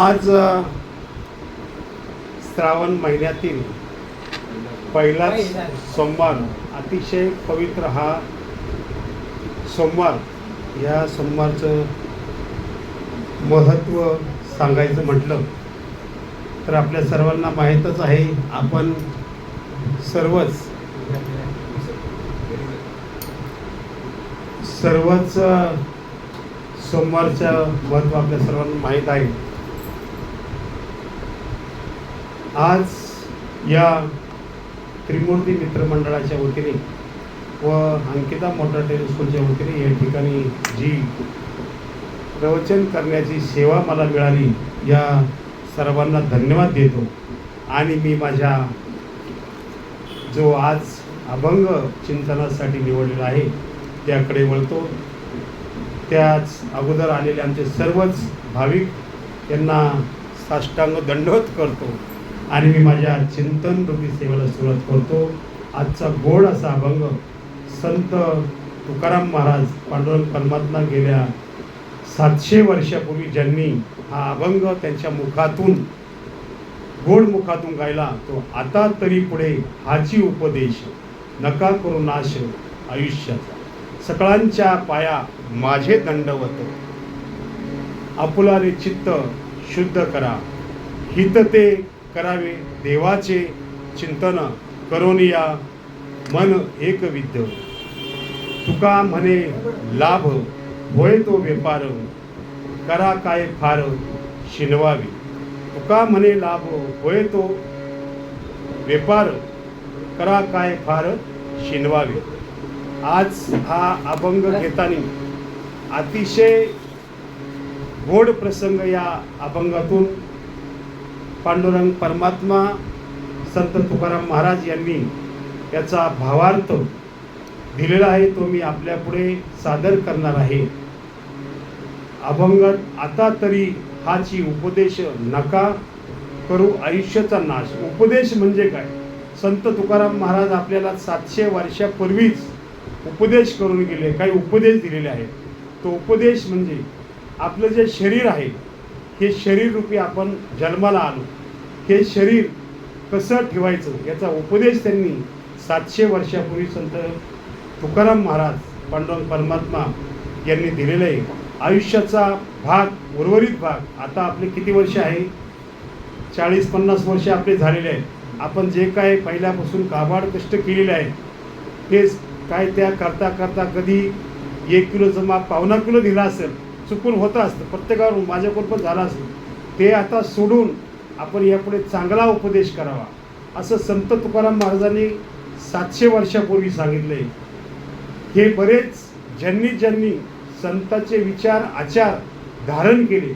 आज श्रावण महिन्यातील पहिलाच सोमवार, अतिशय पवित्र हा सोमवार. या सोमवारचं महत्त्व सांगायचं म्हटलं तर आपल्या सर्वांना माहीतच आहे. आपण सर्वच सोमवारचं महत्त्व आपल्या सर्वांना माहीत आहे. आज या त्रिमूर्ती मित्रमंडळाच्या वतीने व अंकिता मोटर टेलिस्कोपच्या वतीने या ठिकाणी जी प्रवचन करण्याची सेवा मला मिळाली, या सर्वांना धन्यवाद देतो. आणि मी माझ्या जो आज अभंग चिंतनासाठी निवडलेला आहे त्याकडे वळतो. त्याच अगोदर आलेले आमचे सर्वच भाविक यांना साष्टांग दंडवत करतो आणि मी माझ्या चिंतन रूपी सेवेला सुरुवात करतो. आजचा गोड असा अभंग संत तुकाराम महाराज पांडुरंग परमात्मा गेल्या 700 वर्षापूर्वी ज्यांनी हा अभंग त्यांच्या मुखातून गोड मुखातून गायला, तो आता तरी पुढे हाची उपदेश नका करू नाश आयुष्याचा, सकळांच्या पाया माझे दंडवत, आपुलारे चित्त शुद्ध करा, हित ते करावे देवाचे चिंतन, करोनिया मन एकविध, तुका म्हणे लाभ होय तो व्यापार, करा काय फार शिनवावे, तुका म्हणे लाभ होय तो व्यापार, करा काय फार शिनवावे. आज हा अभंग घेताना अतिशय गोड प्रसंग या अभंगातून पांडुरंग परमात्मा संत तुकाराम महाराज यांनी याचा भावार्थ दिलेला आहे, तो मी आपल्या पुढे सादर करणार आहे. अभंगात आता तरी हाची उपदेश नका करू आयुष्याचा नाश. उपदेश म्हणजे काय? संत तुकाराम महाराज आपल्याला 700 वर्षापूर्वीच उपदेश करून गेले, काही उपदेश दिलेले आहेत. तो उपदेश म्हणजे आपलं जे शरीर आहे, हे शरीर रूपी आपण जन्माला आलो, हे शरीर कसं ठेवायचं याचा उपदेश त्यांनी 700 वर्षापूर्वी संत तुकाराम महाराज पांडुरंग परमात्मा यांनी दिलेला आहे. आयुष्याचा भाग, उर्वरित भाग, आता आपले किती वर्ष आहे? 40-50 वर्ष आपले झालेले आहेत. आपण जे काय पहिल्यापासून काबाड कष्ट केलेले आहेत, तेच काय त्या करता करता कधी 1 किलोचं माप 1.25 किलो दिला असेल, चुकून होतं असतं, प्रत्येकावर माझ्याकडून पण झालं असेल, ते आता सोडून आपण यापुढे चांगला उपदेश करावा, असं संत तुकाराम महाराजांनी 700 वर्षापूर्वी सांगितले. हे बरेच ज्यांनी संतांचे विचार आचार धारण केले,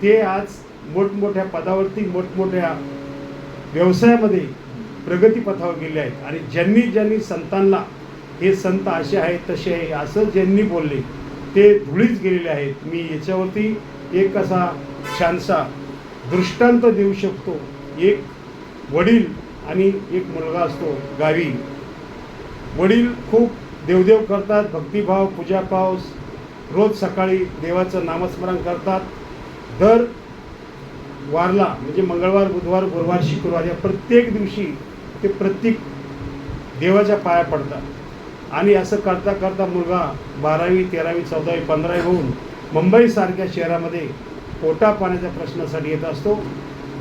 ते आज मोठमोठ्या पदावरती, मोठमोठ्या व्यवसायामध्ये प्रगतीपथावर गेले आहेत. आणि ज्यांनी संतांना हे संत असे आहेत तसे आहे असं ज्यांनी बोलले, ते धुळीच गेलेले आहेत. मी याच्यावरती एक असा छानसा दृष्टांत देऊ शकतो. एक वडील आणि एक मुलगा असतो गावी. वडील खूप देवदेव करतात, भक्तिभाव, पूजाभाव, रोज सकाळी देवाचं नामस्मरण करतात. दर वारला म्हणजे मंगळवार, बुधवार, गुरुवार, शुक्रवार या प्रत्येक दिवशी ते प्रत्येक देवाच्या पाया पडतात. आणि असं करता करता मुलगा 12वी, 13वी, 14वी, 15वी होऊन मुंबईसारख्या शहरामध्ये पोटा पाण्याच्या प्रश्नासाठी येत असतो.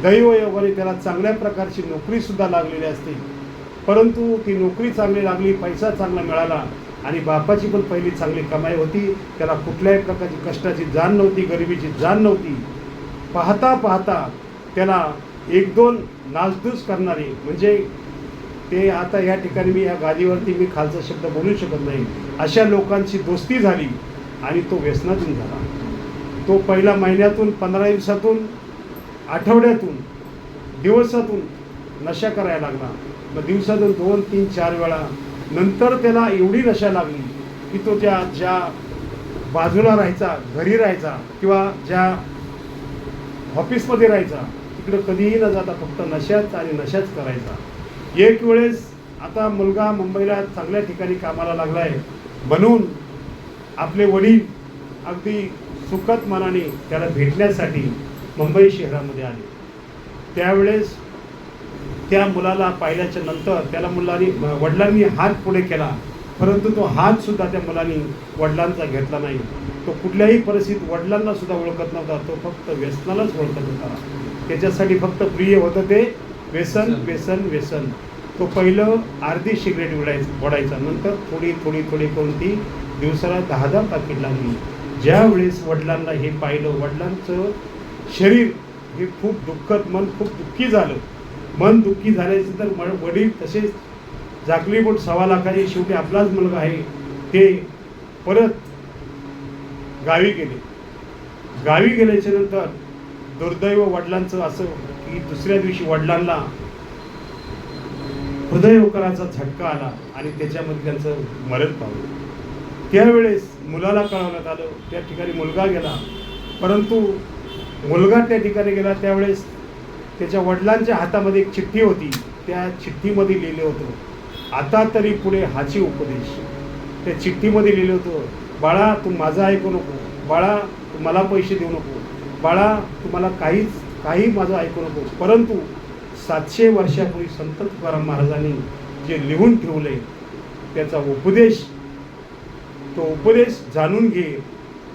दैवयोगाने त्याला चांगल्या प्रकारची नोकरीसुद्धा लागलेली असते. परंतु ती नोकरी चांगली लागली, पैसा चांगला मिळाला आणि बापाची पण पहिली चांगली कमाई होती. त्याला कुठल्याही प्रकारची कष्टाची जाण नव्हती, गरिबीची जाण नव्हती. पाहता पाहता त्याला 1-2 नासधूस करणारे, म्हणजे ते आता या ठिकाणी मी या गादीवरती मी खालचा शब्द बोलू शकत नाही, अशा लोकांची दोस्ती झाली आणि तो व्यसनातून झाला. तो पहिला महिन्यातून, 15 दिवसातून, आठवड्यातून, दिवसातून नशा करायला लागला. मग दिवसातून 2, 3, 4 वेळा. नंतर त्याला एवढी नशा लागली की तो ज्या बाजूला राहायचा, घरी राहायचा किंवा ज्या ऑफिसमध्ये राहायचा, तिकडं कधीही न जाता फक्त नशाच आणि नशाच करायचा. एक वेळेस आता मुलगा मुंबईला चांगल्या ठिकाणी कामाला लागला आहे म्हणून आपले वडील अगदी सुखद मनाने त्याला भेटण्यासाठी मुंबई शहरामध्ये आले. त्यावेळेस त्या मुलाला पाहिल्याच्या नंतर त्याला वडिलांनी हात पुढे केला, परंतु तो हात सुद्धा त्या मुलांनी वडिलांचा घेतला नाही. तो कुठल्याही परिस्थितीत वडिलांना सुद्धा ओळखत नव्हता, तो फक्त व्यसनालाच ओळखत होता. त्याच्यासाठी फक्त प्रिय होतं ते व्यसन व्यसन व्यसन. तो पहिलं अर्धी सिगरेट ओढायचा, नंतर थोडी थोडी थोडी करून ती दिवसाला 10-10 पाकीट लागली. ज्यावेळेस वडिलांना हे पाहिलं, वडिलांचं शरीर हे खूप दुःखद, मन खूप दुःखी झालं. मन दुःखी झाल्यानंतर वडील तसेच जागली बोट 1.25 लाखाची, शेवटी आपलाच मुलगा आहे, ते परत गावी गेले. गावी गेल्याच्या नंतर दुर्दैव वडिलांचं असं की दुसऱ्या दिवशी वडिलांना हृदयविकाराचा झटका आला आणि त्याच्यामध्ये त्यांचं मरण पावलं. त्यावेळेस मुलाला कळवण्यात आलं. त्या ठिकाणी मुलगा गेला, परंतु मुलगा त्या ठिकाणी गेला त्यावेळेस त्याच्या वडिलांच्या हातामध्ये एक चिठ्ठी होती. त्या चिठ्ठीमध्ये लिहिलं होतं, आता तरी पुढे हाची उपदेश. त्या चिठ्ठीमध्ये लिहिलं होतं, बाळा तू माझा ऐकू नको, बाळा तू मला पैसे देऊ नको, बाळा तू मला काही माझं ऐकू नको, परंतु 700 वर्षापूर्वी संत तुकाराम महाराजांनी जे लिहून ठेवले त्याचा उपदेश, तो उपदेश जाणून घे.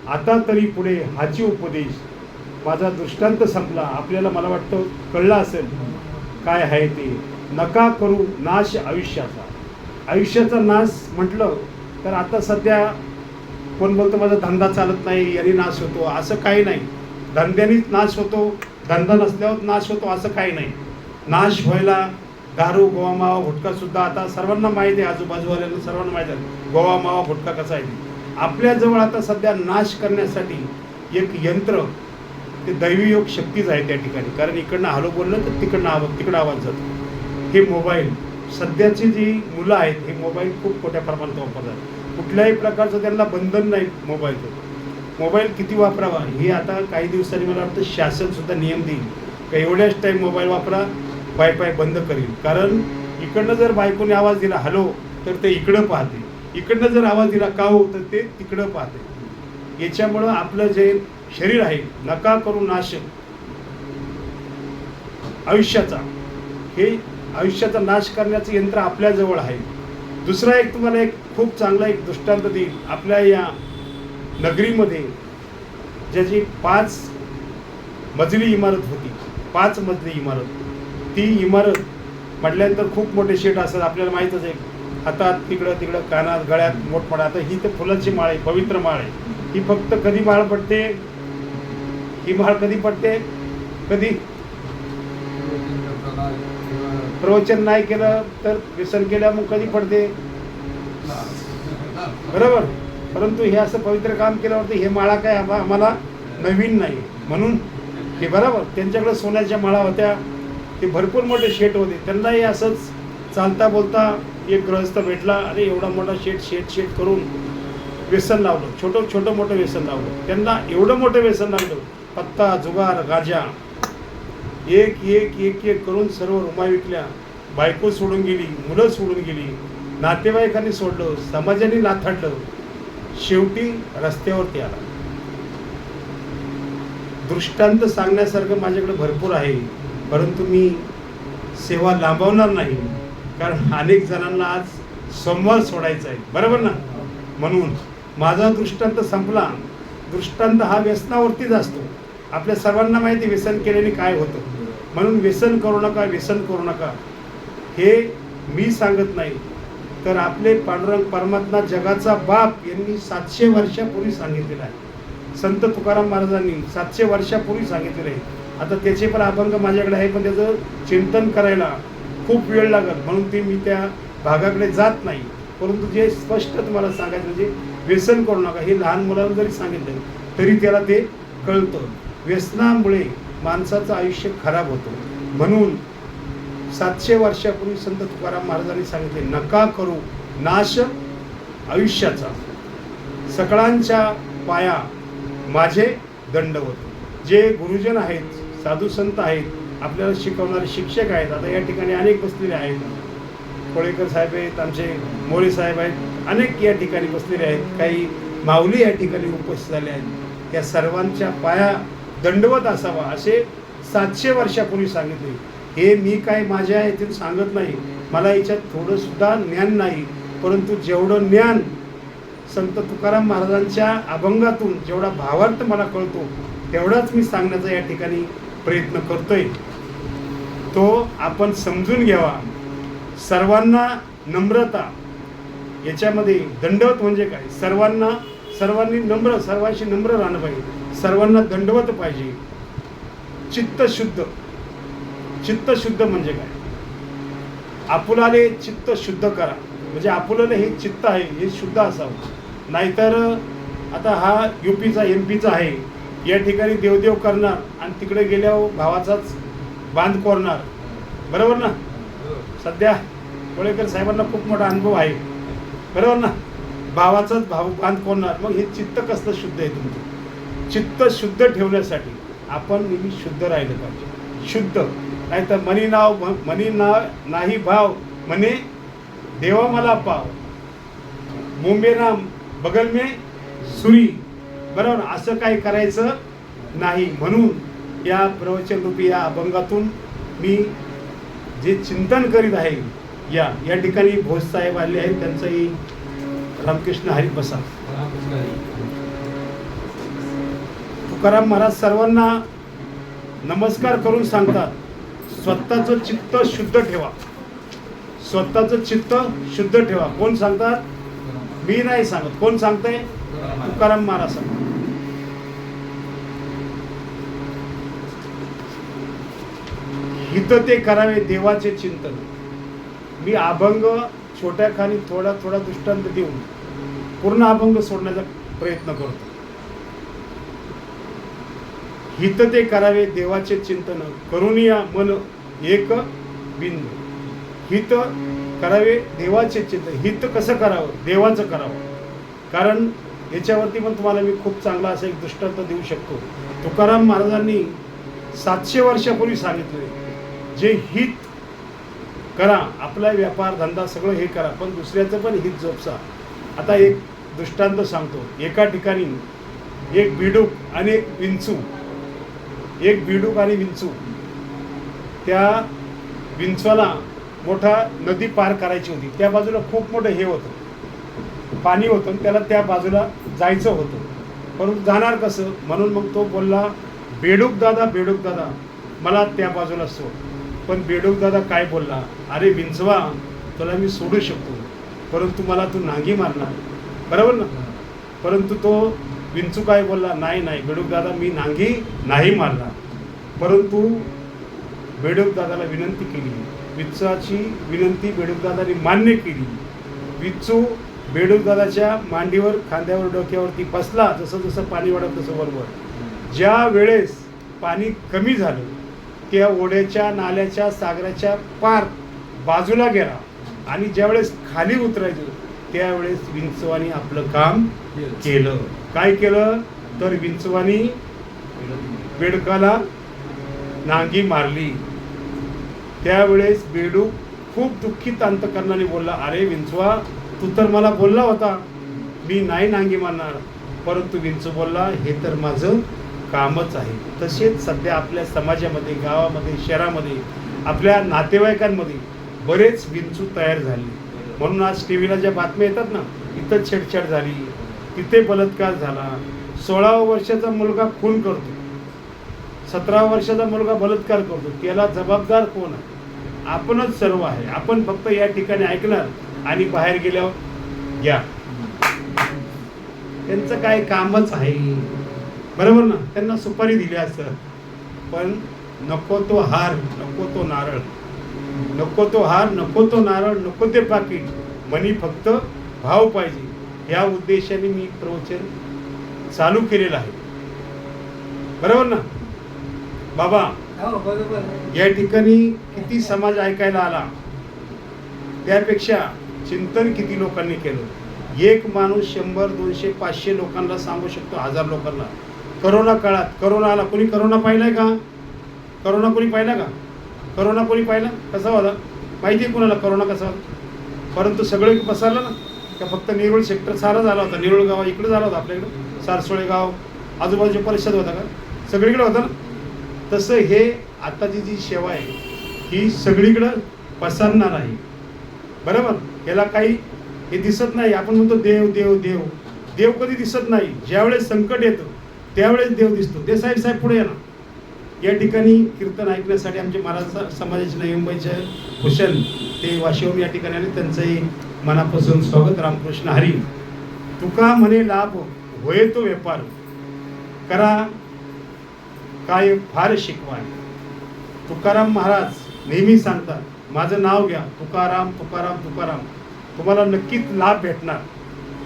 आता तरी पुढे हाची उपदेश. माझा दृष्टांत संपला. आपल्याला मला वाटतं कळलं असेल काय आहे ते. नका करू नाश आयुष्याचा. आयुष्याचा नाश म्हटलं तर आता सध्या कोण बोलतं माझा धंदा चालत नाही याने नाश होतो, असं काही नाही. धंद्यानेच नाश होतो, धंदा नसल्यावर नाश होतो असं काही नाही. नाश व्हायला दारू, गोवा मावा, गुटखा सुद्धा आता सर्वांना माहिती आहे, आजूबाजूवाल्यांना सर्वांना माहिती आहे गोवा मावा, गुटखा कसा आहे. आपल्याजवळ आता सध्या नाश करण्यासाठी एक यंत्र, ते दैवीयोग शक्तीच आहे त्या ठिकाणी. कारण इकडनं हॅलो बोललं तर तिकडं आवाज जातो. हे मोबाईल, सध्याची जी मुलं आहेत हे मोबाईल खूप मोठ्या प्रमाणात वापरतात. कुठल्याही प्रकारचं त्यांना बंधन नाही मोबाईलचं. मोबाईल किती वापरावा हे आता काही दिवसांनी मला वाटतं शासनसुद्धा नियम देईल का एवढ्याच टाईम मोबाईल वापरा, वायफाय बंद करील. कारण इकडनं जर बायकोने आवाज दिला हॅलो तर ते इकडं पाहते, इकडनं जर आवाज दिला का हो तर ते तिकडं पाहते. याच्यामुळं आपलं जे शरीर आहे, नका करू नाश आयुष्याचा, हे आयुष्याचा नाश करण्याचं यंत्र आपल्याजवळ आहे. दुसरा एक तुम्हाला एक खूप चांगला एक दृष्टांत देईल. आपल्या या नगरीमध्ये ज्याची 5 मजली इमारत होती, 5 मजली इमारत, ती इमारत म्हटल्यानंतर खूप मोठे शेट असतात, आपल्याला माहीतच आहे. हातात तिकडं कानात गळ्यात मोठमोठा. आता ही तर फुलाची माळ आहे, पवित्र माळ आहे. ही फक्त कधी माळ पडते, ही माळ कधी पडते, कधी प्रवचन नाही केलं तर व्यसन केल्या मग कधी पडते, बरोबर. परंतु हे असं पवित्र काम केल्यावरती हे माळा काय आम्हाला नवीन नाही म्हणून हे बरोबर. त्यांच्याकडे सोन्याच्या माळा होत्या, ते भरपूर मोठे शेट होते. त्यांनाही असंच चालता बोलता एक गृहस्थ भेटला, अरे एवढा मोठा शेट करून व्यसन लावलं, छोटं मोठं व्यसन लावलं. त्यांना एवढं मोठं व्यसन लागलं, पत्ता, जुगार, गाजा, एक करून सर्व रुमा विकल्या. बायको सोडून गेली, मुलं सोडून गेली, नातेवाईकांनी सोडलं, समाजाने नाथाडलं, शेवटी रस्त्यावरती आला. दृष्टांत सांगण्यासारखं माझ्याकडे भरपूर आहे, परंतु मी सेवा लांबवणार नाही. कारण अनेक जणांना आज सोमवार सोडायचा आहे, बरोबर ना. म्हणून माझा दृष्टांत संपला. दृष्टांत हा व्यसनावरतीच असतो. आपल्या सर्वांना माहिती व्यसन केल्याने काय होतं. म्हणून व्यसन करू नका, व्यसन करू नका. हे मी सांगत नाही, तर आपले पांडुरंग परमात्मा जगाचा बाप यांनी 700 वर्षापूर्वी सांगितलेलं आहे. संत तुकाराम महाराजांनी 700 वर्षापूर्वी सांगितलेलं आहे. आता त्याचे पण अभंग माझ्याकडे आहे, पण त्याचं चिंतन करायला खूप वेळ लागत, म्हणून ते मी त्या भागाकडे जात नाही. परंतु जे स्पष्ट तुम्हाला सांगायचं म्हणजे व्यसन करू नका. हे लहान मुलांना जरी सांगितलं तरी त्याला ते कळतं. व्यसनामुळे माणसाचं आयुष्य खराब होतं. म्हणून 700 वर्षापूर्वी संत तुकाराम महाराजांनी सांगितले, नका करू नाश आयुष्याचा. सकळांच्या पाया माझे दंडवत. जे गुरुजन आहेत, साधू संत आहेत, आपल्याला शिकवणारे शिक्षक आहेत. आता या ठिकाणी अनेक बसलेले आहेत. कोळेकर साहेब आहेत, आमचे मोरे साहेब आहेत, अनेक या ठिकाणी बसलेले आहेत. काही माऊली या ठिकाणी उपस्थित झाले आहेत. त्या सर्वांच्या पाया दंडवत असावा असे 700 वर्षापूर्वी सांगितले. हे मी काय माझ्या येथून सांगत नाही, मला याच्यात थोडंसुद्धा ज्ञान नाही, परंतु जेवढं ज्ञान संत तुकाराम महाराजांच्या अभंगातून जेवढा भावार्थ मला कळतो तेवढाच मी सांगण्याचा या ठिकाणी प्रयत्न करतोय. तो आपण समजून घ्यावा. सर्वांना नम्रता, याच्यामध्ये दंडवत म्हणजे काय, सर्वांनी नम्र, सर्वांशी नम्र राहणं पाहिजे, सर्वांना दंडवत पाहिजे. चित्त शुद्ध म्हणजे काय, आपुलाले चित्त शुद्ध करा, म्हणजे आपुलाले हे चित्त आहे हे शुद्ध असावं. नाहीतर आता हा UPचा MP आहे, या ठिकाणी देवदेव करणार आणि तिकडे गेल्यावर भावाचाच बांध कोरणार, बरोबर ना. सध्या कोळेकर साहेबांना खूप मोठा अनुभव आहे, बरोबर ना. भावाचाच भाऊ बांध कोरणार, मग हे चित्त कसलं शुद्ध आहे तुमचं. चित्त शुद्ध ठेवण्यासाठी आपण नेहमी शुद्ध राहिलं पाहिजे. शुद्ध नाही तर मनी नाही भाव म्हणे देवा मला पाव, मुंबे राम बगल में सुरी, बरोबर. असं काही करायचं नाही. म्हणून या प्रवचन रूपी या अभंगातून मी जे चिंतन करीत आहे, या ठिकाणी भोजसाहेब आले आहेत, त्यांचंही रामकृष्ण हरी प्रसाद. तुकाराम महाराज सर्वांना नमस्कार करून सांगतात, स्वतःचं चित्त शुद्ध ठेवा, स्वतःचं चित्त शुद्ध ठेवा. कोण सांगतात, मी नाही सांगत, कोण सांगतंय, तुकाराम महाराज सांगतात. हित ते करावे देवाचे चिंतन. मी अभंग छोट्या खाली थोडा दृष्टांत देऊन पूर्ण अभंग सोडण्याचा प्रयत्न करतो. हित ते करावे देवाचे चिंतन, करुनिया मन एक बिंदू. हित करावे देवाचे चिंतन. हित कसं करावं, देवाचं करावं. कारण याच्यावरती पण तुम्हाला मी खूप चांगला असा एक दृष्टांत देऊ शकतो. तुकाराम महाराजांनी 700 वर्षापूर्वी सांगितले, जे हित करा, आपला व्यापार धंदा सगळं हे करा, पण दुसऱ्याचं पण हित जोपसा. आता एक दृष्टांत सांगतो. एका ठिकाणी एक बिडूक आणि एक बिडूक आणि विंचू. त्या विंचवाला मोठा नदी पार करायची होती. त्या बाजूला खूप मोठं हे होतं, पाणी होतं, त्याला त्या बाजूला जायचं होतं, परंतु जाणार कसं. म्हणून मग तो बोलला, बेडूक दादा मला त्या बाजूला सोड. पण बेडूक दादा काय बोलला, अरे विंचवा, तुला मी सोडू शकतो, परंतु मला तू नांगी मारणार, बरोबर ना. परंतु तो विंचू काय बोलला, नाही बेडूक दादा, मी नांगी नाही मारणार. परंतु बेडूक दादाला विनंती केली, विंचवाची विनंती बेडूक दादाने मान्य केली. विंचू बेडूक दादाच्या मांडीवर, खांद्यावर, डोक्यावरती बसला. जसं जसं पाणी वाढत तसं बरोबर. ज्या वेळेस पाणी कमी झालं, त्या ओढ्याच्या, नाल्याच्या, सागराच्या पार बाजूला गेला आणि ज्यावेळेस खाली उतरायचं त्यावेळेस विंचवानी आपलं काम केलं. काय केलं तर विंचवानी बेडकाला नांगी मारली. त्यावेळेस बेडूक खूप दुःखित अंतकरणाने बोलला, अरे विंचवा, तू तर मला बोलला होता मी नाही नांगी मारणार, परंतु विंचू बोलला, हे तर माझं कामच आहे. तसेच सध्या आपल्या समाजामध्ये, गावामध्ये, शहरामध्ये, आपल्या नातेवाईकांमध्ये बरेच विंचू तयार झाले. म्हणून आज टीव्हीला ज्या बातम्या येतात ना, इथं छेडछाड झाली, तिथे बलात्कार झाला, 16 वर्षाचा मुलगा खून करतो, 17 वर्षाचा मुलगा बलात्कार करतो, त्याला जबाबदार कोण आहे? आपणच सर्व आहे. आपण फक्त या ठिकाणी ऐकणार आणि बाहेर गेल्यावर घ्या. त्यांचं काय कामच आहे, बरोबर ना. त्यांना सुपारी दिली असं, पण नको तो हार, नको तो नारळ, नको तो हार, नको तो नारळ, नको ते पाकिट, मनी फक्त भाव पाहिजे. या उद्देशाने मी प्रवचन चालू केलेलं आहे, बरोबर ना बाबा. या ठिकाणी किती समाज ऐकायला आला, त्यापेक्षा चिंतन किती लोकांनी केलं. एक माणूस 100, 200, 500 लोकांना सांगू शकतो, 1000 लोकांना. करोना काळात, करोना आला, कोणी करोना पाहिलाय का? करोना कोणी पाहिला का? करोना कोणी पाहिला? कसा होता माहिती आहे कुणाला करोना कसा होता? परंतु सगळे पसरलं ना, का फक्त निरोळ सेक्टर सारा झाला होता. निरोळ गाव इकडे झाला होता, आपल्याकडं सारसोळे गाव, आजूबाजूच्या परिषद होता का, सगळीकडे होतं ना. तसं हे आताची जी सेवा आहे ही सगळीकडं पसरणार आहे. बरोबर. याला काही हे दिसत नाही. आपण म्हणतो देव देव देव, देव कधी दिसत नाही. ज्यावेळेस संकट येतं त्यावेळेस देव दिसतो. ते साहेब पुढे या ना. या ठिकाणी कीर्तन ऐकण्यासाठी आमचे मराठा समाजाचे नवी मुंबईचे हुसेन ते वाशिवून या ठिकाणी आले. त्यांचंही मनापासून स्वागत. रामकृष्ण हरी. तुका म्हणे लाभ होय तो व्यापार, करा काय फार शिकवाय. तुकाराम महाराज नेहमी सांगतात, माझं नाव घ्या तुकाराम तुकाराम तुकाराम, तुम्हाला नक्कीच लाभ भेटणार.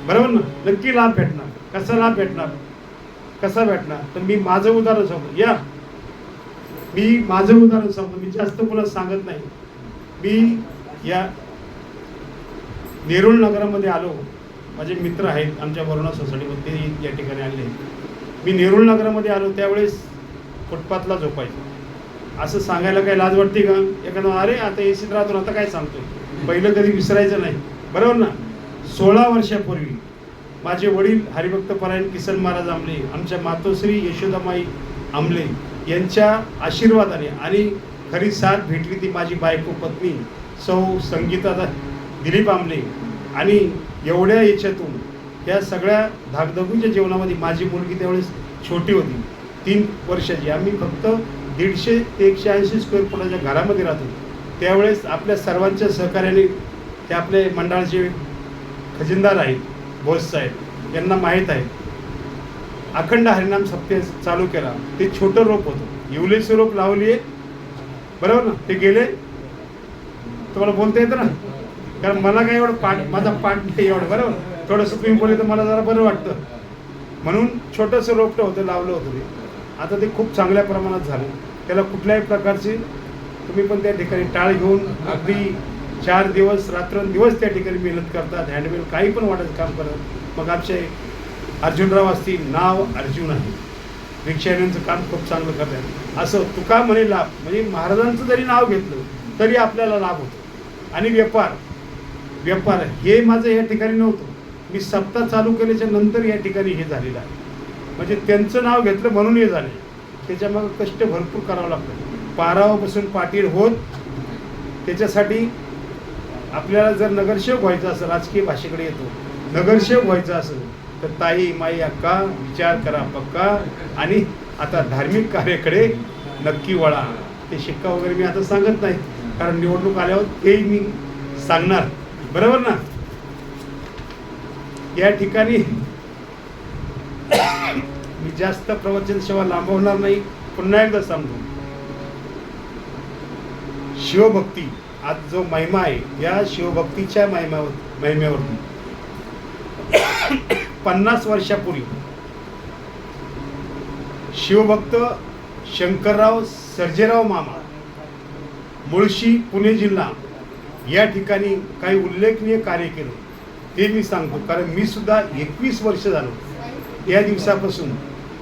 बरोबर ना. नक्की लाभ भेटणार. कसा लाभ भेटणार, कसा भेटणार तर मी माझं उदाहरण सांगतो. या मी माझं उदाहरण सांगतो. मी जास्त कोणाला सांगत नाही. मी या नेरुळ नगरामध्ये आलो. माझे मित्र आहेत आमच्या वरुणा सोसायटीमध्ये, ते या ठिकाणी आले. मी नेरुळ नगरामध्ये आलो त्यावेळेस फुटपाथला झोपायचं. असं सांगायला काही लाज वाटते का? एखादं अरे आता एसीत राहतो आता काय सांगतोय. पहिलं कधी विसरायचं नाही. बरोबर ना. 16 वर्षापूर्वी माझे वडील हरिभक्त परायण किसन महाराज आमले, आमच्या मातोश्री यशोदामाई आमले यांच्या आशीर्वादाने आणि खरी साथ भेटली ती माझी बायको पत्नी सौ संगीता दिलीप आमले. आणि एवढ्या याच्यातून या सगळ्या धाकधुकीच्या जीवनामध्ये माझी मुलगी त्यावेळेस छोटी होती, 3 वर्षाची. आम्ही फक्त 150 ते 180 स्क्वेअर फुटाच्या घरामध्ये राहतो. त्यावेळेस आपल्या सर्वांच्या सहकार्याने ते आपले मंडळाचे खजिनदार आहेत भोस साहेब, यांना माहीत आहे, अखंड हरिनाम सप्ताह चालू केला. ते छोटं रोप होतं, येवलेचं रोप लावली आहे. बरोबर ना. ते गेले. तुम्हाला बोलता येतं ना, कारण मला काय एवढं माझा पाठ नाही एवढं. बरोबर. थोडंसं तुम्ही बोलले तर मला जरा बरं वाटतं, म्हणून छोटंसं रोपटं होतं, लावलं होतं ते. आता ते खूप चांगल्या प्रमाणात झालं. त्याला कुठल्याही प्रकारची तुम्ही पण त्या ठिकाणी टाळ घेऊन अगदी 4 दिवस रात्रंदिवस त्या ठिकाणी मेहनत करतात. हँडमेड काही पण वाटायचं काम करतात. मग आमचे अर्जुनराव असतील, नाव अर्जुन आहे, रिक्षा येण्याचं काम खूप चांगलं करतात. असं तुका म्हणे लाभ म्हणजे महाराजांचं जरी नाव घेतलं तरी आपल्याला लाभ होतो. आणि व्यापार हे माझं या ठिकाणी नव्हतं. मी सप्ताह चालू केल्याच्या नंतर या ठिकाणी हे झालेलं आहे. म्हणजे त्यांचं नाव घेतलं म्हणून हे झाले. त्याच्यामागं कष्ट भरपूर करावं लागतं. पारावापासून पाटील होत. त्याच्यासाठी आपल्याला जर नगरसेवक व्हायचं असेल, राजकीय भाषेकडे येतो, नगरसेवक व्हायचं असेल तर ताई माई अक्का विचार करा पक्का. आणि आता धार्मिक कार्याकडे नक्की वळा. ते शिक्का वगैरे मी आता सांगत नाही, कारण निवडणूक आल्यावर तेही मी सांगणार. बरोबर ना. या ठिकाणी मी जास्त प्रवचन सेवा लांबवणार नाही. पुन्हा एकदा सांगतो, शिवभक्ती आज जो महिमा आहे, या शिवभक्तीच्या महिम्यावरती 50 वर्षापूर्वी शिवभक्त शंकरराव सर्जेराव मामा, मुळशी, पुणे जिल्हा या ठिकाणी काही उल्लेखनीय कार्य केलं. ते मी सांगतो, कारण मी सुद्धा 21 वर्ष झालो या दिवसापासून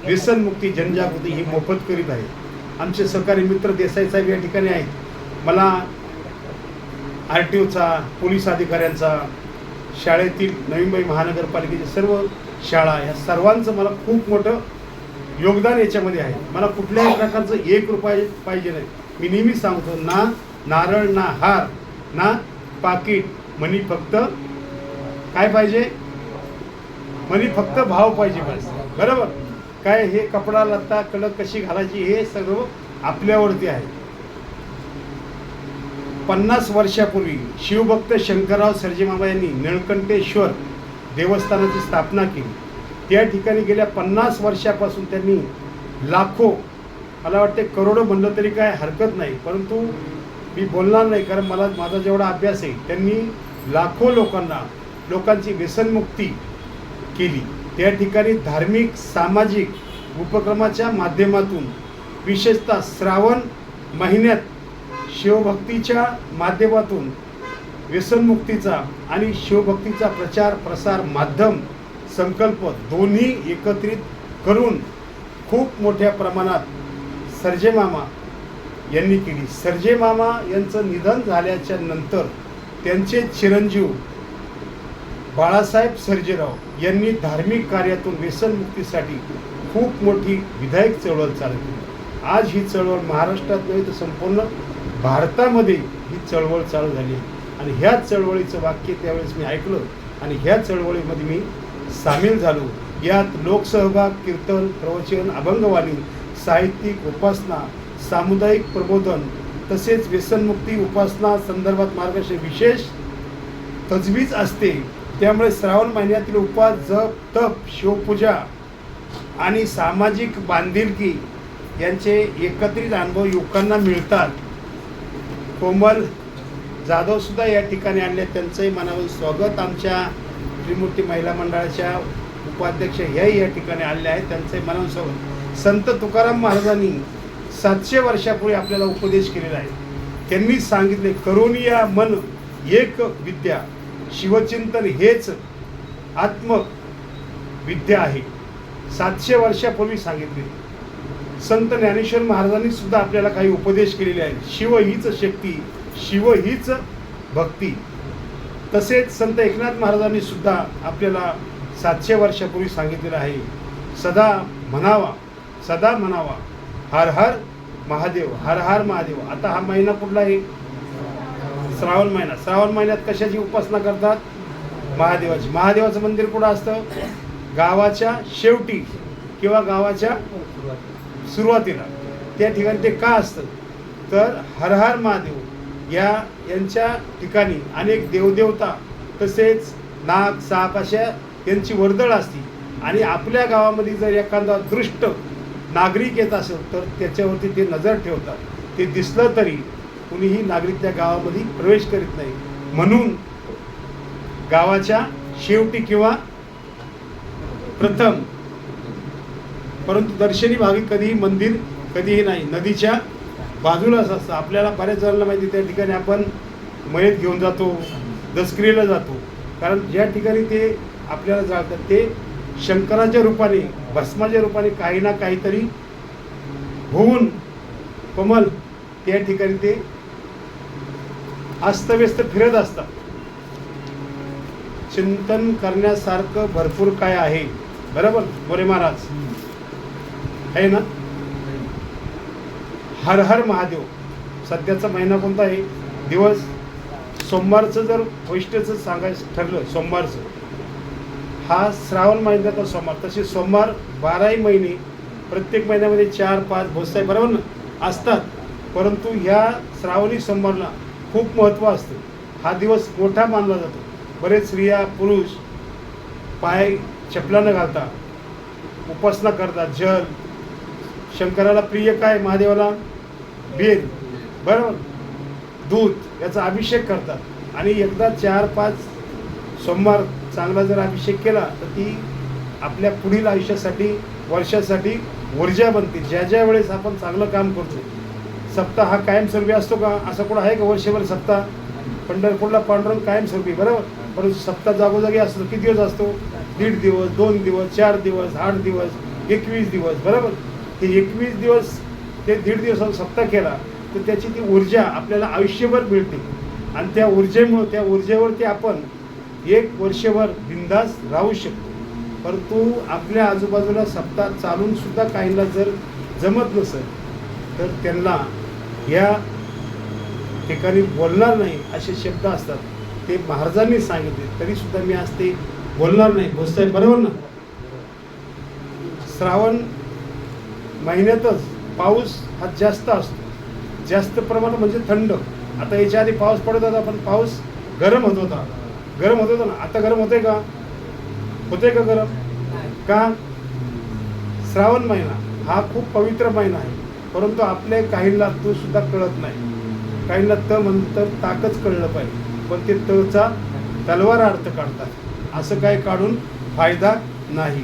व्यसनमुक्ती जनजागृती ही मोफत करीत आहे. आमचे सहकारी मित्र देसाई साहेब या ठिकाणी आहेत. मला RTOचा, पोलीस अधिकाऱ्यांचा, शाळेतील नवी मुंबई महानगरपालिकेच्या सर्व शाळा, या सर्वांचं मला खूप मोठं योगदान याच्यामध्ये आहे. मला कुठल्याही प्रकारचं 1 रुपया पाहिजे नाही. मी नेहमी सांगतो, ना नारळ, ना हार, ना पाकिट, मनी फक्त काय पाहिजे, मनी फक्त भाव पाहिजे बस. बरोबर. काय हे कपडा लत्ता कलक कशी घालायची हे सर्व आपल्यावरती आहे. 50 वर्षापूर्वी शिवभक्त शंकरराव सर्जेमामा यांनी निळकंठेश्वर देवस्थानाची स्थापना केली. त्या ठिकाणी गेल्या 50 वर्षापासून त्यांनी लाखो, मला वाटते करोडो म्हणलं तरी काय हरकत नाही, परंतु मी बोलणार नाही कारण माझा जेवढा अभ्यास आहे, त्यांनी लाखो लोकांची व्यसनमुक्ती केली. त्या ठिकाणी धार्मिक सामाजिक उपक्रमाच्या माध्यमातून, विशेषतः श्रावण महिन्यात शिवभक्तीच्या माध्यमातून व्यसनमुक्तीचा आणि शिवभक्तीचा प्रचार प्रसार माध्यम संकल्प दोन्ही एकत्रित करून खूप मोठ्या प्रमाणात सर्जेमामा यांनी केली. सर्जेमामा यांचं निधन झाल्याच्या नंतर त्यांचे चिरंजीव बाळासाहेब सर्जेराव यांनी धार्मिक कार्यातून व्यसनमुक्तीसाठी खूप मोठी विधायक चळवळ चालली. आज ही चळवळ महाराष्ट्रात नाही तर संपूर्ण भारतामध्ये ही चळवळ चालू झाली आणि ह्या चळवळीचं वाक्य त्यावेळेस मी ऐकलं आणि ह्या चळवळीमध्ये मी सामील झालो. यात लोकसहभाग, कीर्तन, प्रवचन, अभंगवाणी, साहित्यिक, उपासना, सामुदायिक प्रबोधन तसेच व्यसनमुक्ती उपासना संदर्भात मार्गदर्शन विशेष तजवीज असते. त्यामुळे श्रावण महिन्यातील उपास, जप, तप, शिवपूजा आणि सामाजिक बांधिलकी यांचे एकत्रित अनुभव युवकांना मिळतात. कोमल जाधव सुद्धा या ठिकाणी आणले, त्यांचंही मनावर स्वागत. आमच्या त्रिमूर्ती महिला मंडळाच्या उपाध्यक्ष ह्याही या ठिकाणी आलेले आहेत, त्यांचंही मनावर स्वागत. संत तुकाराम महाराजांनी 700 वर्षापूर्वी आपल्याला उपदेश केलेला आहे. त्यांनी सांगितले, करुणिया मन एक विद्या, शिवचिंतन हेच आत्मविद्या आहे. 700 वर्षापूर्वी सांगितले. संत ज्ञानेश्वर महाराजांनी सुद्धा आपल्याला काही उपदेश केलेले आहेत. शिव हीच शक्ती, शिव हीच भक्ती. तसेच संत एकनाथ महाराजांनी सुद्धा आपल्याला 700 वर्षापूर्वी सांगितलेलं आहे, सदा म्हणावा हर हर महादेव, हर हर महादेव. आता हा महिना कुठला आहे? श्रावण महिना. श्रावण महिन्यात कशाची उपासना करतात? महादेवाची. महादेवाचं मंदिर कुठं असतं? गावाच्या शेवटी किंवा गावाच्या सुरुवातीला. त्या ठिकाणी ते का असतं? तर हर हर महादेव यांच्या ठिकाणी अनेक देवदेवता तसेच नाग, साप अशा यांची वर्दळ असते आणि आपल्या गावामध्ये जर एखादा दृष्ट नागरिक येत असेल तर त्याच्यावरती ते नजर ठेवतात. ते दिसलं तरी कुणीही नागरिक त्या गावामध्ये प्रवेश करीत नाही. म्हणून गावाच्या शेवटी किंवा प्रथम, परंतु दर्शनी भागी कधीही मंदिर कधीही नाही, नदीच्या बाजूलाच असतं. आपल्याला बऱ्याच जणांना माहिती, त्या ठिकाणी आपण मयत घेऊन जातो, दसकरीला जातो, कारण ज्या ठिकाणी ते आपल्याला जाळतात ते शंकराच्या रूपाने, भस्माच्या रूपाने काही ना काहीतरी होऊन कोमल त्या ठिकाणी ते अस्तव्यस्त फिरत असतात. चिंतन करण्यासारखं भरपूर काय आहे, बरोबर मोरे महाराज आहे ना. हर हर महादेव. सध्याचा महिना कोणता आहे? दिवस सोमवारचं. जर वैष्णवचं सांगायचं ठरलं, सोमवारचं हा श्रावण महिन्याचा सोमवार. तसे सोमवार 12ही महिने प्रत्येक महिन्यामध्ये 4-5 भोसाई बरोबर ना असतात, परंतु ह्या श्रावणी सोमवारला खूप महत्त्व असतं. हा दिवस मोठा मानला जातो. बरेच स्त्रिया पुरुष पाय चपला न घालता उपासना करतात. जल, शंकराला प्रिय काय? महादेवाला बेल, बरोबर, दूध याचा अभिषेक करतात आणि एकदा 4-5 सोमवार चांगला जर अभिषेक केला तर ती आपल्या पुढील आयुष्यासाठी, वर्षासाठी ऊर्जा बनते. ज्या ज्या वेळेस आपण चांगलं काम करतो, सप्ताह हा कायमस्वरूपी असतो का? असं कुठं आहे का वर्षभर सप्ताह? पंढरपूरला पांडुरंग कायमस्वरूपी, बरोबर, परंतु सप्ताह जागोजागी असतो. किती दिवस असतो? 1.5 दिवस, 2 दिवस, 4 दिवस, 8 दिवस, 21 दिवस, बरोबर. ते 21 दिवस ते 1.5 दिवसाचा सप्ताह केला तर त्याची ती ऊर्जा आपल्याला आयुष्यभर मिळते आणि त्या ऊर्जेमुळं, त्या ऊर्जेवरती आपण 1 वर्षभर बिंदास राहू शकतो. परंतु आपल्या आजूबाजूला सप्ताह चालून सुद्धा काहींना जर जमत नसेल तर त्यांना या ठिकाणी बोलणार नाही असे शब्द असतात. ते महाराजांनी सांगितले तरी सुद्धा मी आज ते बोलणार नाही. भोसले बरोबर ना. श्रावण महिन्यातच पाऊस हा जास्त असतो. जास्त प्रमाण म्हणजे थंड. आता याच्या आधी पाऊस पडत होता पण पाऊस गरम होत होता, गरम होत होता ना. आता गरम होते का? होते का गरम? का? श्रावण महिना हा खूप पवित्र महिना आहे, परंतु आपल्या काहींना तो सुद्धा कळत नाही. काहींना त म्हणतं ताकच कळलं पाहिजे, पण ते तचा तलवार अर्थ काढतात. असं काय काढून फायदा नाही.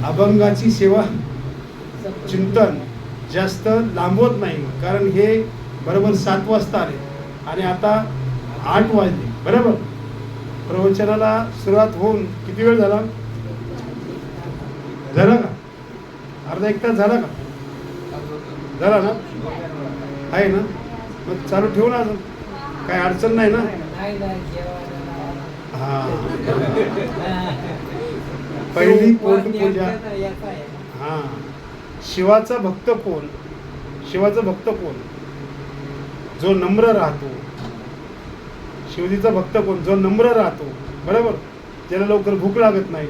अभंगाची सेवा, चिंतन जास्त लांबवत नाही, कारण हे बरोबर 7 वाजता आले आणि आता 8 वाजले, बरोबर. प्रवचनाला सुरुवात होऊन किती वेळ झाला? झाला का? अर्धा 1 तास झाला का? झाला ना? आहे ना? मग चालू ठेवू ना, अजून काय अडचण नाही ना? हां पहिली पोटपूजा. हां, शिवाचा भक्त कोण? शिवाचा भक्त कोण? जो नम्र राहतो. शिवजीचा भक्त कोण? जो नम्र राहतो. बरोबर, ज्याला लवकर भूक लागत नाही.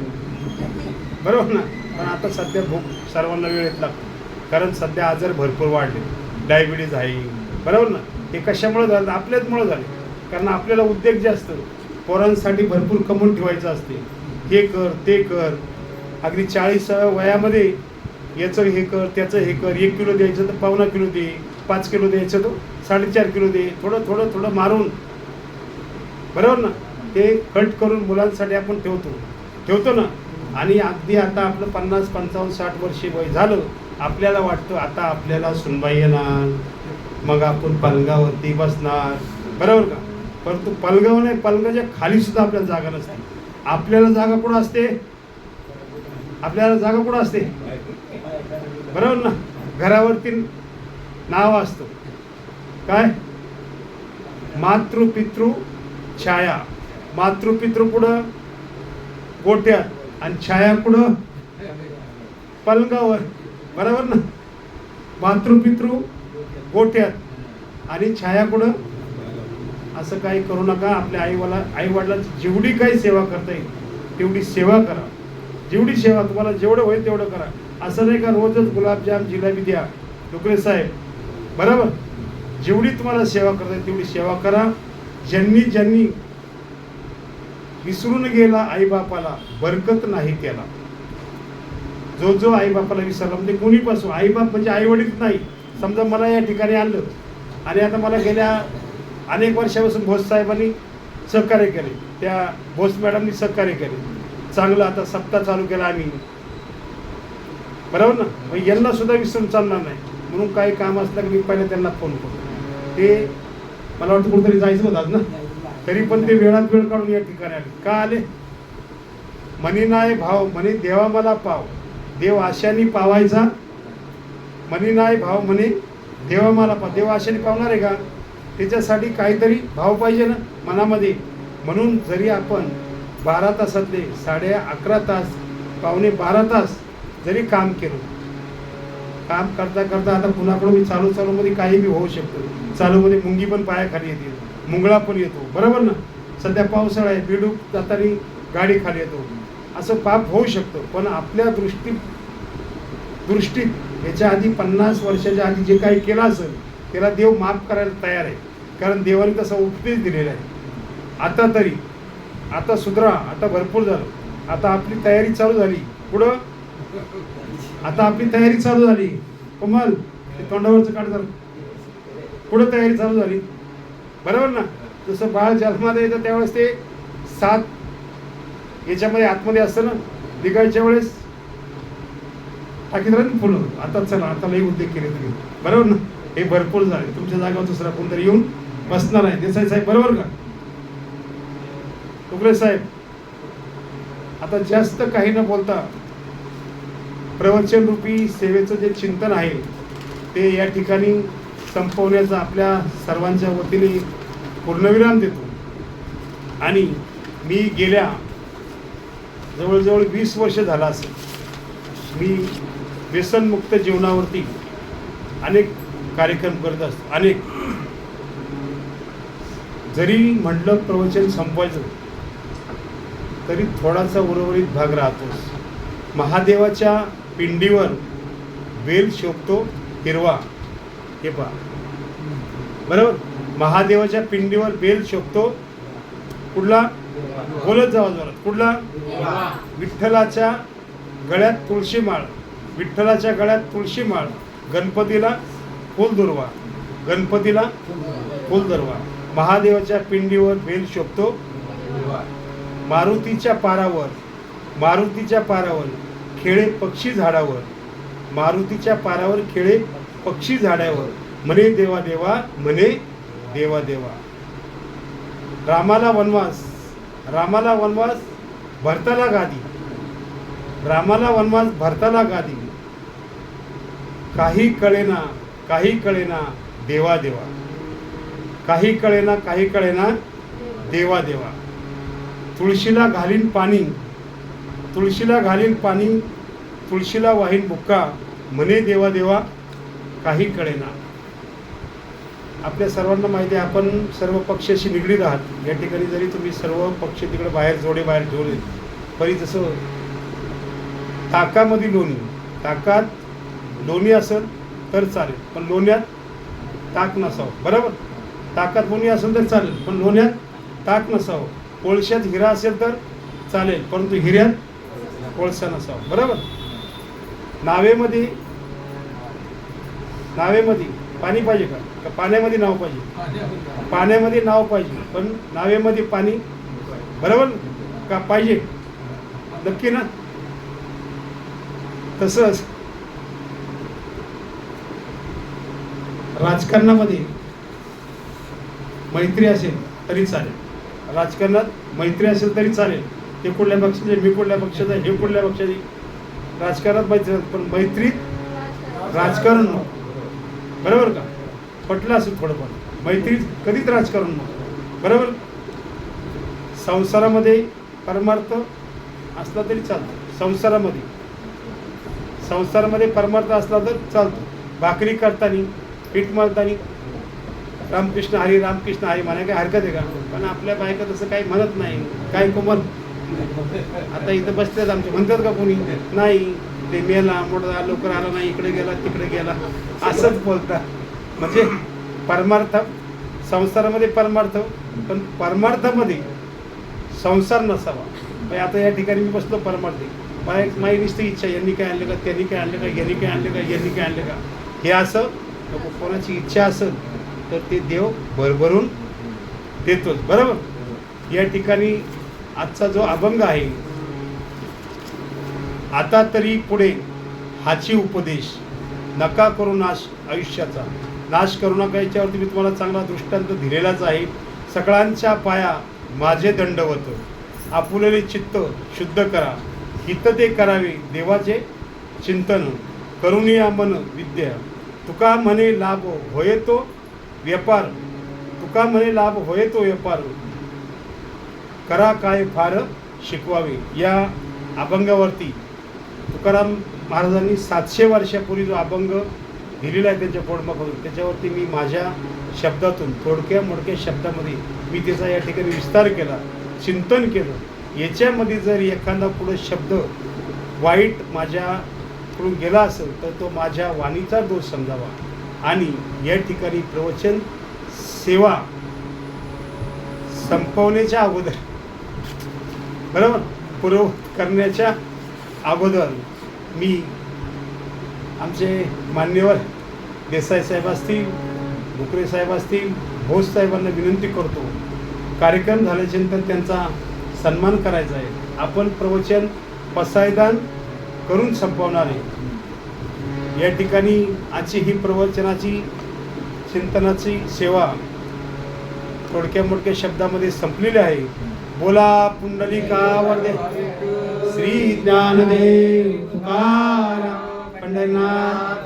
बरोबर ना. पण आता सध्या भूक सर्वांना वेळेत लागतो, कारण सध्या आजार भरपूर वाढले. डायबिटीज आहे. बरोबर ना. हे कशामुळे झालं? आपल्याचमुळे झाले. कारण आपल्याला उद्योग जास्त, पोरांसाठी भरपूर कमवून ठेवायचं असते. हे कर, ते कर. अगदी 40व्या वयामध्ये याचं हे कर, त्याचं हे कर. 1 किलो द्यायचं तर 1.25 किलो दे, 5 किलो द्यायचं तर 4.5 किलो दे. थोडं थोडं थोडं मारून, बरोबर ना, ते कट करून मुलांसाठी आपण ठेवतो ना. आणि अगदी आता आपलं 50, 55, 60 वर्षे वय झालं, आपल्याला वाटतं आता आपल्याला सुनबाई येणार, मग आपण पलंगावरती बसणार. बरोबर का? परंतु पलंगाव नाही, पलंगाच्या खाली सुद्धा आपल्याला जागा नसते. आपल्याला जागा कुठं असते? आपल्याला जागा कुठं असते? बरोबर ना. घरावरती नाव असतं काय? मातृपितृ छाया. मातृपितृ कुठं? गोट्यात. आणि छाया कुठं? पलंगावर. बरोबर ना. मातृपितृ गोट्यात आणि छाया कुठं? असं काही करू नका. आपल्या आईवडिलांची जेवढी काही सेवा करता येईल तेवढी सेवा करा. जेवढी सेवा तुम्हाला जेवढं होईल तेवढं करा. असं नाही का रोजच गुलाबजाम जिलेबी द्या. डुकरे साहेब, बरोबर, जेवढी तुम्हाला सेवा करता येईल तेवढी सेवा करा. ज्यांनी विसरून गेला आईबापाला, बरकत नाही त्याला. जो आईबापाला विसरला, म्हणजे कोणीपासून, आईबाप म्हणजे आईवडील नाही. समजा मला या ठिकाणी आणलं आणि आता मला गेल्या अनेक वर्षापासून भोस साहेबांनी सहकार्य केले, त्या भोस मॅडमनी सहकार्य केले चांगलं. आता सप्ताह चालू केला आम्ही, बरोबर ना. मग यांना सुद्धा विसरून चालणार नाही. म्हणून काही काम असलं की मी पहिले त्यांना फोन करतो. ते मला वाटतं कुठेतरी जायचं होतं आज ना, तरी पण ते वेळात वेळ काढून या ठिकाणी आले. का आले? म्हणी नाही भाव, म्हणे देवा मला पाव. देव आशानी पावायचा. म्हणी नाही भाव, म्हणे देवा मला पाव. देव आशानी पावणार आहे का? त्याच्यासाठी काहीतरी भाव पाहिजे ना मनामध्ये. म्हणून जरी आपण 12 तासातले 11.5 तास, 11.25 तास जरी काम केलं, काम करता करता आता कुणाकडून मी चालू मध्ये काही बी होऊ शकतं. चालूमध्ये मुंगी पण पायाखाली येते, मुंगळा पण येतो. बरोबर ना. सध्या पावसाळा आहे, बेडूक जाताना गाडी खाली येतो. असं पाप होऊ शकतं. पण आपल्या दृष्टीत याच्या आधी 50 वर्षाच्या आधी जे काही केलं असेल त्याला देव माफ करायला तयार आहे. कारण देवाने तसा उपदेश दिलेला आहे. आता सुधरा. आता भरपूर झालं. आता आपली तयारी चालू झाली. पुढं आता आपली तयारी चालू झाली. कोमल, ते तोंडावरचं काढ झालं. पुढं तयारी चालू झाली. बरोबर ना. जसं बाळ जन्माला येतं त्यावेळेस ते 7 याच्यामध्ये आतमध्ये असतं ना, निघायच्या वेळेस टाकीत राहते फुलं. आता चला, आता लई उद्योग केले तुम्ही. बरोबर ना. हे भरपूर झाले. तुमच्या जागेवर दुसरा कोणतरी येऊन बसणार आहे. देसाई साहेब, बरोबर का? टुकरे साहेब, आता जास्त काही न बोलता प्रवचन रूपी सेवेचं जे चिंतन आहे ते या ठिकाणी संपवण्याचा आपल्या सर्वांच्या वतीने पूर्णविराम देतो. आणि मी गेल्या जवळजवळ 20 वर्ष झाला असेल मी व्यसनमुक्त जीवनावरती अनेक कार्यक्रम करत असतो. अनेक, जरी म्हटलं प्रवचन संपवायचं तरी थोडासा उर्वरित भाग राहतोच. महादेवाच्या पिंडीवर बेल शोभतो हिरवा. हे पहा, बरोबर. महादेवाच्या पिंडीवर बेल शोभतो कुठला? बोलत जावा जोरात. कुठला? विठ्ठलाच्या गळ्यात तुळशी माळ. विठ्ठलाच्या गळ्यात तुळशी माळ. गणपतीला फुल दुर्वा. गणपतीला फुल दुर्वा. महादेवाच्या पिंडीवर बेल शोभतो. मारुतीच्या पारावर, मारुतीच्या पारावर खेळे पक्षी झाडावर. मारुतीच्या पारावर खेळे पक्षी झाडावर. म्हणे देवा देवा, म्हणे देवा देवा. रामाला वनवास, रामाला वनवास भरताला गादी. रामाला वनवास भरताला गादी. काही कळेना, काही कळेना देवा देवा. काही कळेना, काही कळेना देवा देवा. तुळशीला घालीन पाणी, तुळशीला घालीन पाणी, तुळशीला वाहीन बुक्का, म्हणे देवा देवा काही कळेना. आपल्या सर्वांना माहिती आहे, आपण सर्व पक्षाशी निगडीत आहात. या ठिकाणी जरी तुम्ही सर्व पक्ष तिकडे बाहेर जोडे बाहेर ठेवले तरी जसं ताकामध्ये लोणी, ताकात लोणी असेल तर चालेल, पण लोण्यात ताक नसावं. बरोबर? ताकात लोणी असेल तर चालेल, पण लोण्यात ताक नसावं. कोळशात हिरा असेल तर चालेल, परंतु हिऱ्यात कोळसा नसावा. बरोबर? नावेमध्ये पाणी पाहिजे का पाण्यामध्ये नाव पाहिजे? पाण्यामध्ये नाव पाहिजे, पण नावेमध्ये पाणी बरोबर का पाहिजे? नक्की ना? तसंच राजकारणामध्ये मैत्री असेल तरी चालेल, राजकारणात मैत्री असेल तरी चालेल. ते कुठल्या पक्षाचे, मी कुठल्या पक्षाचा, हे कुठल्या पक्षाची. राजकारणात मैत्री, पण मैत्रीत राजकारण नको. बरोबर का? पटलं असेल थोडंफार, मैत्रीत कधीच राजकारण नको. बरोबर? संसारामध्ये परमार्थ असला तरी चालतो. संसारामध्ये परमार्थ असला तर चालतो. भाकरी करताना, पीठ मळताना रामकृष्ण हरी म्हणाय काय हरकत आहे का? पण आपल्या बायका तसं काही म्हणत नाही. काय कोमल आता इथं बसतात आमचे, म्हणतात का कोणी? नाही, ते मेला मोठा लवकर आला नाही, इकडे गेला तिकडे गेला असंच बोलतात. म्हणजे परमार्थ, संसारामध्ये परमार्थ, पण परमार्थामध्ये संसार नसावा. आता या ठिकाणी मी बसलो परमार्थी, माझी नुसती इच्छा, यांनी काय आणलं का, त्यांनी काय आणलं का, यांनी काय आणलं का, यांनी काय आणलं का, हे असं नको. कोणाची इच्छा असेल तर ते देव भरभरून देतोच. बरोबर? या ठिकाणी आजचा जो अभंग आहे, आता तरी पुढे हाची उपदेश, नका करू नाश आयुष्याचा, नाश करू नका. याच्यावरती मी तुम्हाला चांगला दृष्टांत दिलेलाच आहे. सगळ्यांच्या पाया माझे दंडवत, आपुलेले चित्त शुद्ध करा, हित ते करावे देवाचे चिंतन, करुणिया मन विद्या, तुका म्हणे लाभ होय तो व्यापार, तुका म्हणे लाभ होय तो व्यापार, करा काय फार शिकवावे. या अभंगावरती तुकाराम महाराजांनी 700 वर्षापूर्वी जो अभंग दिलेला आहे त्यांच्या पोटमागून, त्याच्यावरती मी माझ्या शब्दातून थोडक्या मोडक्या शब्दामध्ये मी त्याचा या ठिकाणी विस्तार केला, चिंतन केलं. याच्यामध्ये जर एखादा पुढे शब्द वाईट माझ्याकडून गेला असेल तर तो माझ्या वाणीचा दोष समजावा. आणि या ठिकाणी प्रवचन सेवा संपवण्याच्या अगोदर, बरोबर, पूर्ववत करण्याच्या अगोदर मी आमचे मान्यवर देसाई साहेब असतील, भुकरे साहेब असतील, भोस साहेबांना विनंती करतो, कार्यक्रम झाल्याच्यानंतर त्यांचा सन्मान करायचा आहे. आपण प्रवचन पसायदान करून संपवणार आहे. या ठिकाणी आजची ही प्रवचनाची चिंतनाची सेवा थोडक्या मोडक्या शब्दामध्ये संपलेली आहे. बोला पुंडलिका वरदे श्री ज्ञानदेव तुकाराम पंढरीनाथ.